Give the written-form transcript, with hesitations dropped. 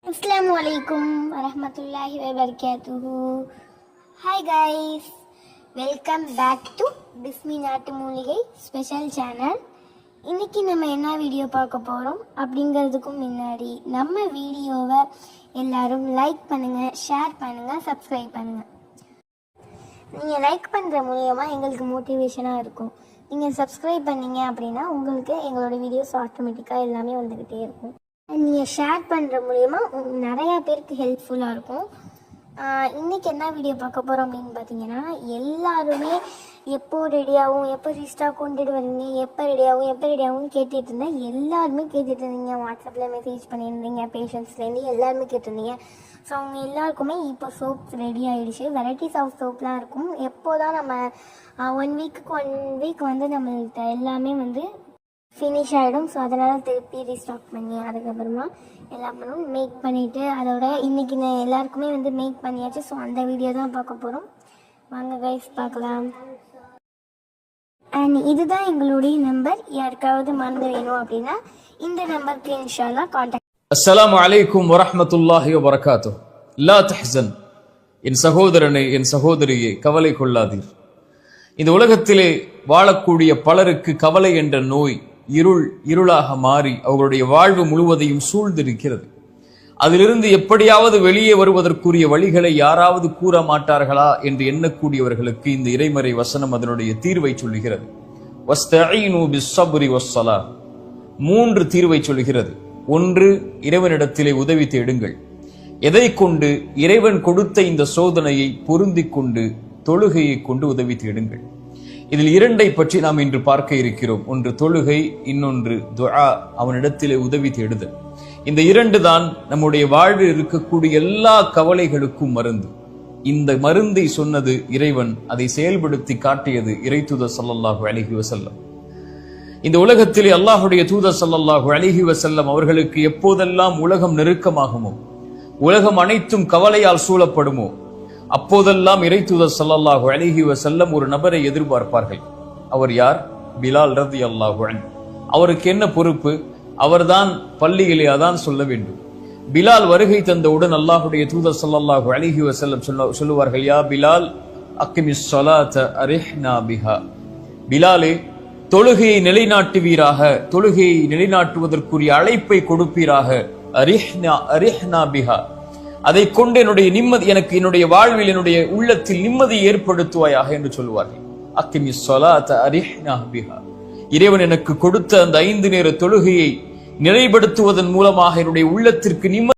Assalamualaikum warahmatullahi wabarakatuh. Hi guys, welcome back to Bismi நாட்டு மூலிகை special channel. இன்னைக்கு நம்ம என்ன வீடியோ பார்க்க போகிறோம் அப்படிங்கிறதுக்கும் முன்னாடி நம்ம வீடியோவை எல்லாரும் லைக் பண்ணுங்கள், ஷேர் பண்ணுங்கள், சப்ஸ்கிரைப் பண்ணுங்கள். நீங்கள் லைக் பண்ணுற மூலியமாக எங்களுக்கு மோட்டிவேஷனாக இருக்கும். நீங்கள் சப்ஸ்கிரைப் பண்ணீங்க அப்படின்னா உங்களுக்கு எங்களோட வீடியோஸ் ஆட்டோமேட்டிக்காக எல்லாமே வந்துக்கிட்டே இருக்கும். நீங்கள் ஷேர் பண்ணுற மூலயமா நிறையா பேருக்கு ஹெல்ப்ஃபுல்லாக இருக்கும். இன்றைக்கி என்ன வீடியோ பார்க்க போகிறோம் அப்படின்னு பார்த்தீங்கன்னா, எல்லாருமே எப்போ ரெடியாகும், எப்போ ரீஸ்டாக் கொண்டுட்டு வரீங்க, எப்போ ரெடியாகும்னு கேட்டுட்டு இருந்தேன். எல்லாருமே கேட்டுட்டு இருந்தீங்க, வாட்ஸ்அப்பில் மெசேஜ் பண்ணியிருந்தீங்க, பேஷண்ட்ஸ்லேருந்து எல்லாருமே கேட்டிருந்தீங்க. ஸோ அவங்க எல்லாருக்குமே இப்போ சோப்ஸ் ரெடி ஆகிடுச்சு. வெரைட்டிஸ் ஆஃப் சோப்லாம் இருக்கும். எப்போ தான் நம்ம 1 வீக் வந்து நம்மள்கிட்ட எல்லாமே வந்து ஃபினிஷ் ஆகிடும். ஸோ அதனால் திருப்பி ரீஸ்டாக் பண்ணி அதுக்கப்புறமா எல்லாம் பண்ணும் மேக் பண்ணிவிட்டு அதோட இன்றைக்கி எல்லாருக்குமே வந்து மேக் பண்ணியாச்சு. ஸோ அந்த வீடியோ தான் பார்க்க போகிறோம். வாங்க கைஸ் பார்க்கலாம். அண்ட் இதுதான் எங்களுடைய நம்பர். யாருக்காவது மருந்து வேணும் அப்படின்னா இந்த நம்பருக்கு இன்ஷா அல்லாஹ் கான்டாக்ட். அஸ்ஸலாமு அலைக்கும் வரஹ்மத்துல்லாஹி வபரகாத்துஹ். லா தஹ்சன், என் சகோதரனே, என் சகோதரியே, கவலை கொள்ளாதீர். இந்த உலகத்திலே வாழக்கூடிய பலருக்கு கவலை என்ற நோய் இருளாக மாறி அவர்களுடைய வாழ்வு முழுவதையும் சூழ்ந்திருக்கிறது. அதிலிருந்து எப்படியாவது வெளியே வருவதற்குரிய வழிகளை யாராவது கூற மாட்டார்களா என்று எண்ணக்கூடியவர்களுக்கு இந்த இறைமறை வசனம் அதனுடைய தீர்வை சொல்லுகிறது. வஸ்தஈனு பிஸ்ஸப்ரி வஸ்ஸலாஹ். 3 தீர்வை சொல்லுகிறது. 1, இறைவனிடத்திலே உதவி தேடுங்கள். எதை கொண்டு? இறைவன் கொடுத்த இந்த சோதனையை பொருந்திக் கொண்டு தொழுகையை கொண்டு உதவி தேடுங்கள். இதில் 2ஐ பற்றி நாம் இன்று பார்க்க இருக்கிறோம். ஒன்று தொழுகை, இன்னொன்று துஆ, அவனிடத்திலே உதவி தேடுதல். இந்த 2 தான் நம்முடைய வாழ்வில் இருக்கக்கூடிய எல்லா கவலைகளுக்கும் மருந்து. இந்த மருந்தை சொன்னது இறைவன், அதை செயல்படுத்தி காட்டியது இறை தூதர் ஸல்லல்லாஹு அலைஹி வஸல்லம். இந்த உலகத்திலே அல்லாஹ்வுடைய தூதர் ஸல்லல்லாஹு அலைஹி வஸல்லம் அவர்களுக்கு எப்போதெல்லாம் உலகம் நெருக்கமாகுமோ, உலகம் அனைத்தும் கவலையால் சூழப்படுமோ, அப்போதெல்லாம் இறை தூதர் ஸல்லல்லாஹு அலைஹி வஸல்லம் ஒரு நபரை எதிர்பார்ப்பார்கள். அவர் யார்? பிலால் ரலியல்லாஹு அன்ஹு. அவருக்கு என்ன பொறுப்பு? அவர்தான் பள்ளியிலே அதான் சொல்ல வேண்டும். பிலால் வருகை தந்தவுடன் அல்லாஹ்வுடைய தூதர் ஸல்லல்லாஹு அலைஹி வஸல்லம் சொல்லுவார்கள், யா பிலால் அக்கிமிஸ் ஸலாத அரிஹ்னா பிஹா. பிலாலே, தொழுகையை நிலைநாட்டுவீராக, தொழுகையை நிலைநாட்டுவதற்குரிய அழைப்பை கொடுப்பீராக. அரிஹ்னா பிஹா, அதை கொண்டு என்னுடைய நிம்மதி, எனக்கு என்னுடைய வாழ்வில் என்னுடைய உள்ளத்தில் நிம்மதி ஏற்படுத்துவாயாக என்று சொல்லுவார்கள். அக்கிமிஸ் ஸலாத அரிஹ்னா பிஹா. இறைவன் எனக்கு கொடுத்த அந்த 5 நேர தொழுகையை நிலைப்படுத்துவதன் மூலமாக என்னுடைய உள்ளத்திற்கு நிம்மதி